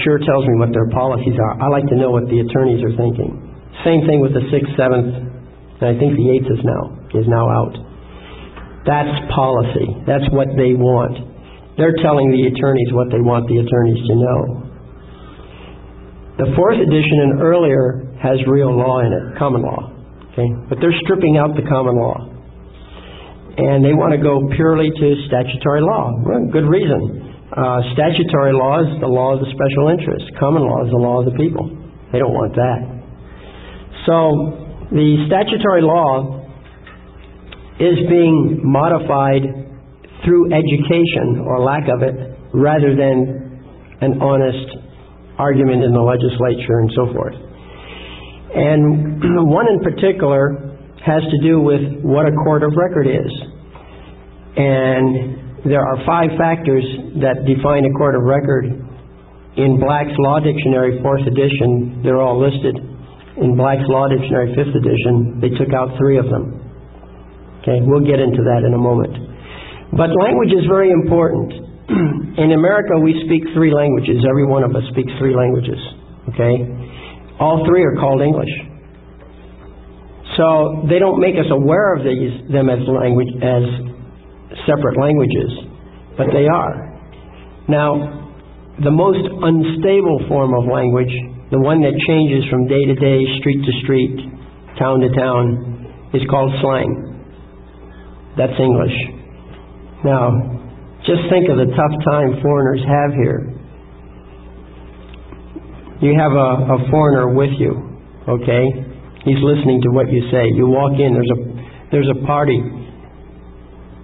sure tells me what their policies are. I like to know what the attorneys are thinking. Same thing with the 6th, 7th, and I think the 8th is now out. That's policy. That's what they want. They're telling the attorneys what they want the attorneys to know. The 4th edition and earlier has real law in it, common law. Okay? But they're stripping out the common law. And they want to go purely to statutory law. Well, good reason. Statutory law is the law of the special interest. Common law is the law of the people. They don't want that. So the statutory law is being modified through education or lack of it rather than an honest argument in the legislature and so forth. And one in particular has to do with what a court of record is. And there are 5 factors that define a court of record. In Black's Law Dictionary, 4th edition, they're all listed. In Black's Law Dictionary, 5th edition, they took out 3 of them. Okay, we'll get into that in a moment. But language is very important. In America, we speak 3 languages. Every one of us speaks 3 languages. Okay? All 3 are called English. So they don't make us aware of them as separate languages, but they are. Now, the most unstable form of language, the one that changes from day to day, street to street, town to town, is called slang. That's English. Now, just think of the tough time foreigners have here. You have a foreigner with you, okay? He's listening to what you say. You walk in, there's a party.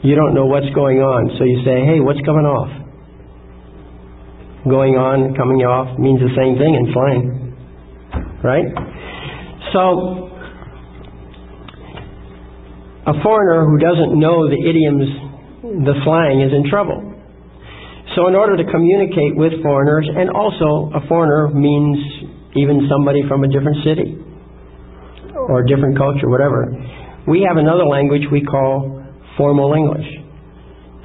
You don't know what's going on, so you say, hey, what's coming off? Going on, coming off means the same thing in slang, right? So, a foreigner who doesn't know the idioms, the slang, is in trouble. So in order to communicate with foreigners, and also a foreigner means even somebody from a different city or a different culture, whatever, we have another language we call formal English.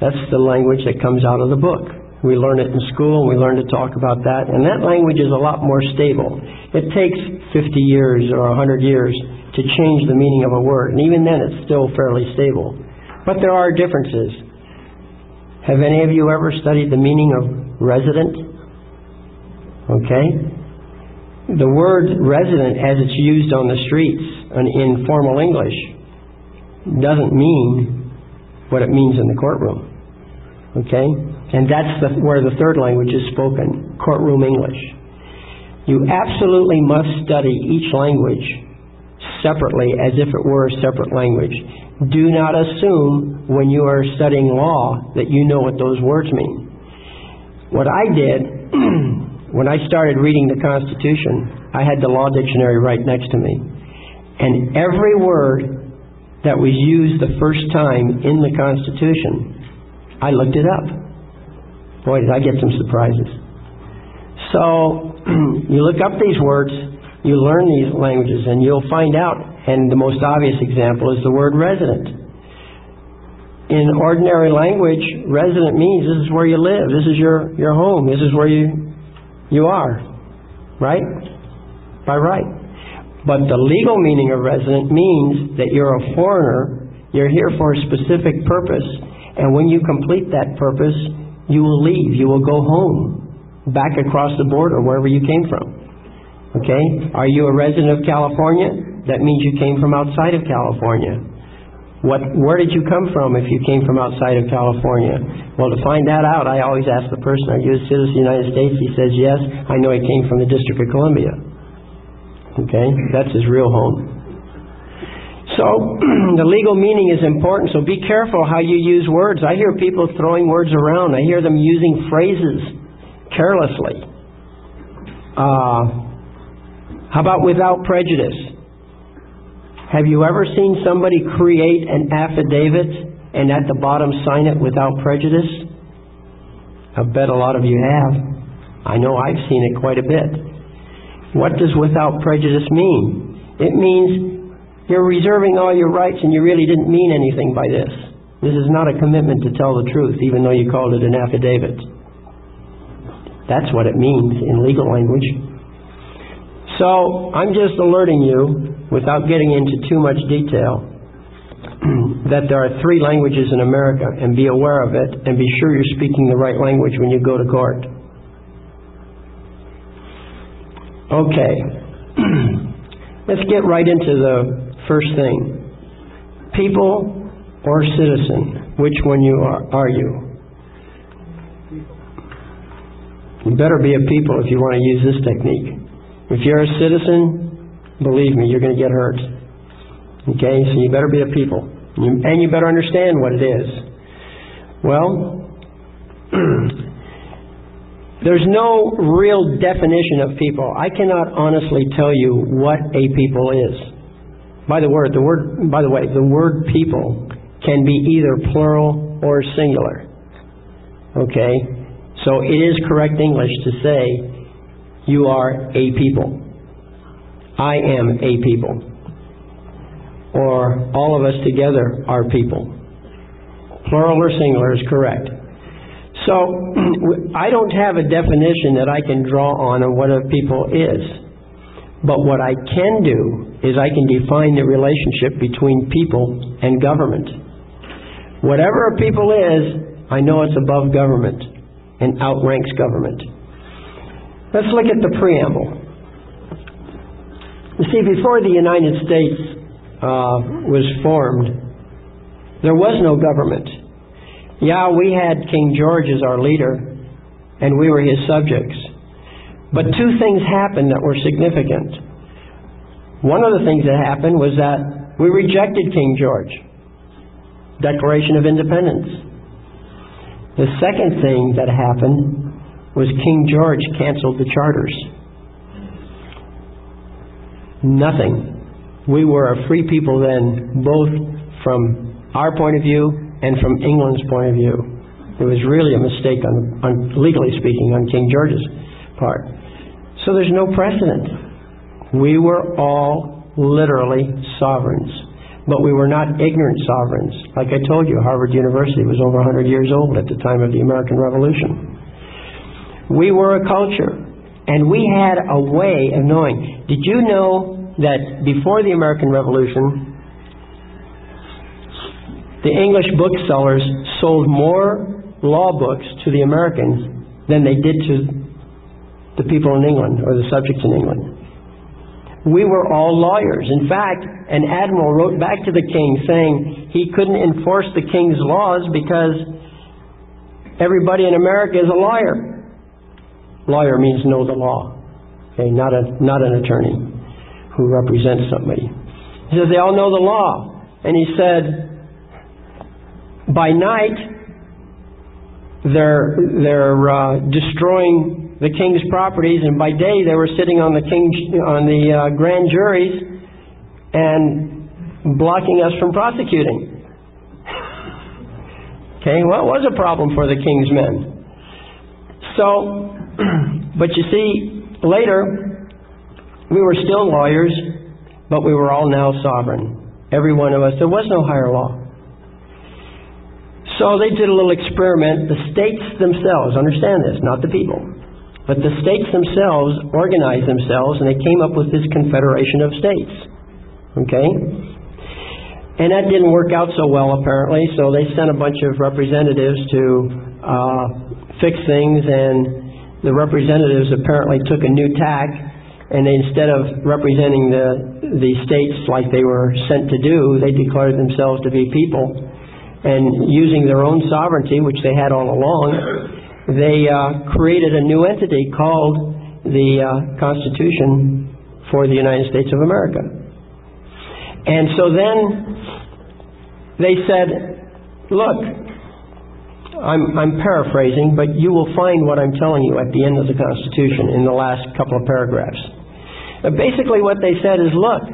That's the language that comes out of the book. We learn it in school, and we learn to talk about that, and that language is a lot more stable. It takes 50 years or 100 years to change the meaning of a word, and even then it's still fairly stable. But there are differences. Have any of you ever studied the meaning of resident? Okay? The word resident, as it's used on the streets in formal English, doesn't mean what it means in the courtroom. Okay? And that's where the 3rd language is spoken, courtroom English. You absolutely must study each language separately as if it were a separate language. Do not assume when you are studying law that you know what those words mean. What I did, when I started reading the Constitution, I had the Law Dictionary right next to me. And every word that was used the first time in the Constitution, I looked it up. Boy, did I get some surprises. So, you look up these words, you learn these languages, and you'll find out, and the most obvious example is the word resident. In ordinary language, resident means this is where you live, this is your home, this is where you are, right? By right. But the legal meaning of resident means that you're a foreigner, you're here for a specific purpose, and when you complete that purpose, you will leave, you will go home, back across the border, wherever you came from. Okay? Are you a resident of California? That means you came from outside of California. Where did you come from if you came from outside of California? Well, to find that out, I always ask the person, are you a citizen of the United States? He says, yes. I know he came from the District of Columbia. Okay? That's his real home. So, the legal meaning is important, so be careful how you use words. I hear people throwing words around. I hear them using phrases carelessly. How about without prejudice? Have you ever seen somebody create an affidavit and at the bottom sign it without prejudice? I bet a lot of you have. I know I've seen it quite a bit. What does without prejudice mean? It means you're reserving all your rights and you really didn't mean anything by this. This is not a commitment to tell the truth, even though you called it an affidavit. That's what it means in legal language. So I'm just alerting you, without getting into too much detail, that there are 3 languages in America, and be aware of it, and be sure you're speaking the right language when you go to court. Okay. Let's get right into the first thing. People or citizen? Which one are you? You better be a people if you want to use this technique. If you're a citizen, believe me, you're going to get hurt. Okay, so you better be a people. And you better understand what it is. Well, there's no real definition of people. I cannot honestly tell you what a people is. By the way, the word people can be either plural or singular. Okay? So it is correct English to say, you are a people. I am a people. Or all of us together are people. Plural or singular is correct. So I don't have a definition that I can draw on what a people is. But what I can do is I can define the relationship between people and government. Whatever a people is, I know it's above government and outranks government. Let's look at the preamble. You see, before the United States was formed, there was no government. Yeah, we had King George as our leader, and we were his subjects. But 2 things happened that were significant. One of the things that happened was that we rejected King George, Declaration of Independence. The second thing that happened was King George canceled the charters. Nothing. We were a free people then, both from our point of view and from England's point of view. It was really a mistake, on legally speaking, on King George's part. So there's no precedent. We were all literally sovereigns. But we were not ignorant sovereigns. Like I told you, Harvard University was over 100 years old at the time of the American Revolution. We were a culture, and we had a way of knowing. Did you know that before the American Revolution, the English booksellers sold more law books to the Americans than they did to the people in England, or the subjects in England? We were all lawyers. In fact, an admiral wrote back to the king saying he couldn't enforce the king's laws because everybody in America is a lawyer. Lawyer means know the law. Okay, not an attorney who represents somebody. He says they all know the law. And he said, by night they're destroying the king's properties, and by day they were sitting on the grand juries and blocking us from prosecuting. Okay, well, it was a problem for the king's men. So, but you see, later we were still lawyers, but we were all now sovereign. Every one of us. There was no higher law. So they did a little experiment. The states themselves, understand this, not the people, but the states themselves organized themselves, and they came up with this confederation of states. Okay? And that didn't work out so well, apparently, so they sent a bunch of representatives to fix things, and the representatives apparently took a new tack, and they, instead of representing the states like they were sent to do, they declared themselves to be people. And using their own sovereignty, which they had all along, they created a new entity called the Constitution for the United States of America. And so then they said, look, I'm paraphrasing, but you will find what I'm telling you at the end of the Constitution in the last couple of paragraphs. Basically what they said is, look,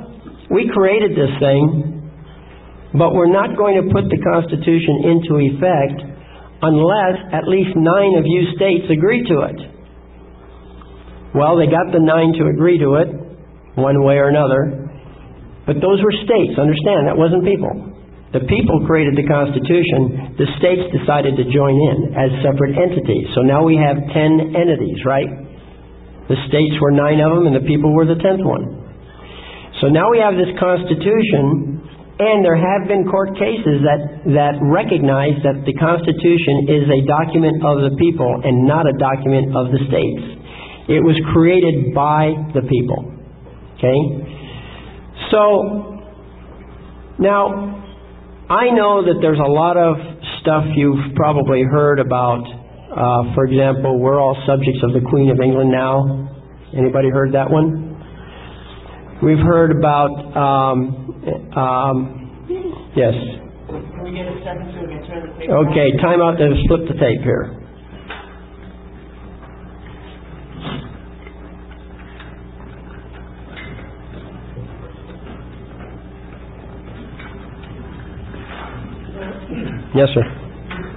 we created this thing, but we're not going to put the Constitution into effect unless at least 9 of you states agree to it. Well, they got the 9 to agree to it, one way or another, but those were states, understand, that wasn't people. The people created the Constitution. The states decided to join in as separate entities. So now we have 10 entities, right? The states were 9 of them, and the people were the 10th one. So now we have this Constitution, and there have been court cases that recognize that the Constitution is a document of the people and not a document of the states. It was created by the people. Okay? So, now, I know that there's a lot of stuff you've probably heard about. For example, we're all subjects of the Queen of England now. Anybody heard that one? We've heard about, yes. Can we get a second so we can turn the tape? Okay, time out to flip the tape here. Yes, sir.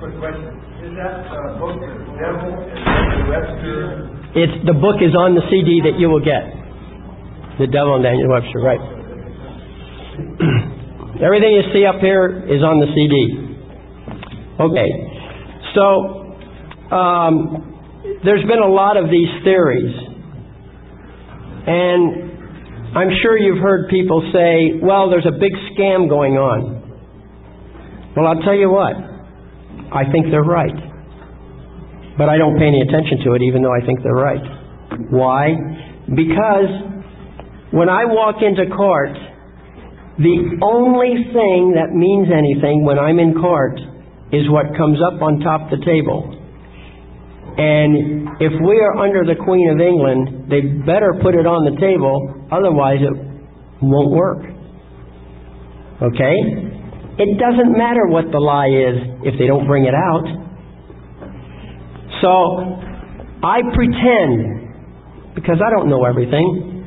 Quick question. Is that book, Devil and Webster? The book is on the CD that you will get. The Devil and Daniel Webster, right. Everything you see up here is on the CD. Okay. So, there's been a lot of these theories. And I'm sure you've heard people say, well, there's a big scam going on. Well, I'll tell you what. I think they're right. But I don't pay any attention to it, even though I think they're right. Why? Because when I walk into court, the only thing that means anything when I'm in court is what comes up on top of the table. And if we are under the Queen of England, they better put it on the table, otherwise it won't work. Okay? It doesn't matter what the lie is if they don't bring it out. So, I pretend, because I don't know everything.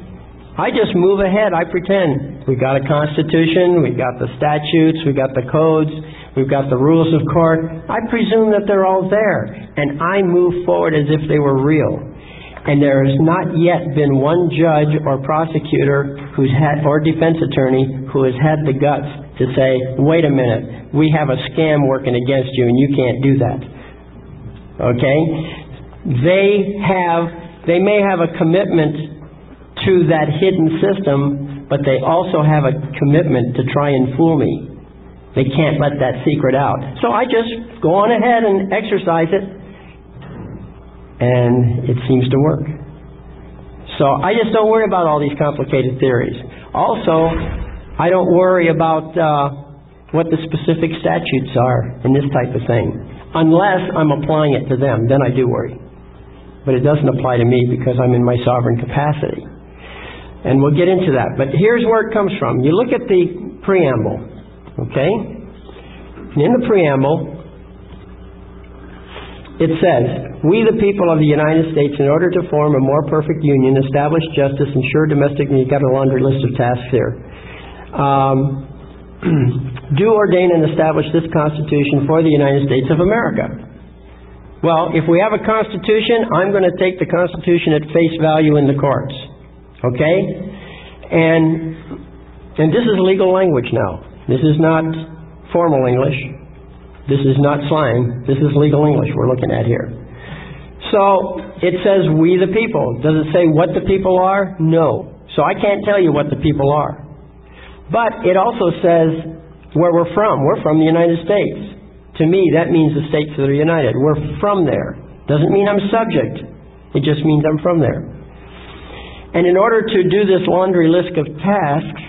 I just move ahead, I pretend. We've got a Constitution, we've got the statutes, we've got the codes, we've got the rules of court. I presume that they're all there, and I move forward as if they were real. And there has not yet been one judge or prosecutor or defense attorney who has had the guts to say, wait a minute, we have a scam working against you and you can't do that. Okay? They may have a commitment to that hidden system, but they also have a commitment to try and fool me. They can't let that secret out. So I just go on ahead and exercise it, and it seems to work. So I just don't worry about all these complicated theories. Also, I don't worry about what the specific statutes are in this type of thing. Unless I'm applying it to them, then I do worry. But it doesn't apply to me because I'm in my sovereign capacity. And we'll get into that. But here's where it comes from. You look at the preamble, okay? And in the preamble, it says, we the people of the United States, in order to form a more perfect union, establish justice, ensure domestic, and you've got a laundry list of tasks here. Do ordain and establish this Constitution for the United States of America. Well, if we have a Constitution, I'm going to take the Constitution at face value in the courts. Okay? And this is legal language now. This is not formal English. This is not slang. This is legal English we're looking at here. So, it says, we the people. Does it say what the people are? No. So I can't tell you what the people are. But it also says where we're from. We're from the United States. To me, that means the states that are united. We're from there. Doesn't mean I'm subject. It just means I'm from there. And in order to do this laundry list of tasks,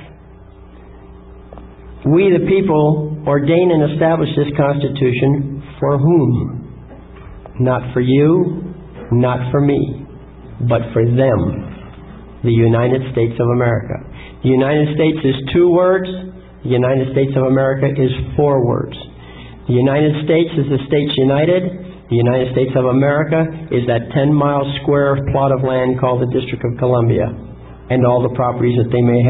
we the people ordain and establish this Constitution for whom? Not for you, not for me, but for them, the United States of America. The United States is 2 words. The United States of America is 4 words. The United States is the states united. The United States of America is that 10-mile square plot of land called the District of Columbia, and all the properties that they may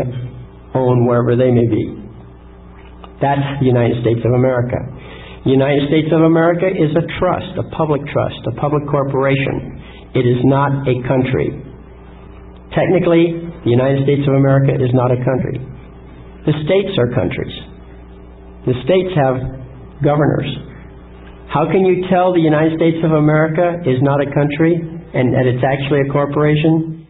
own wherever they may be. That's the United States of America. The United States of America is a trust, a public corporation. It is not a country. Technically, the United States of America is not a country. The states are countries. The states have governors. How can you tell the United States of America is not a country and that it's actually a corporation?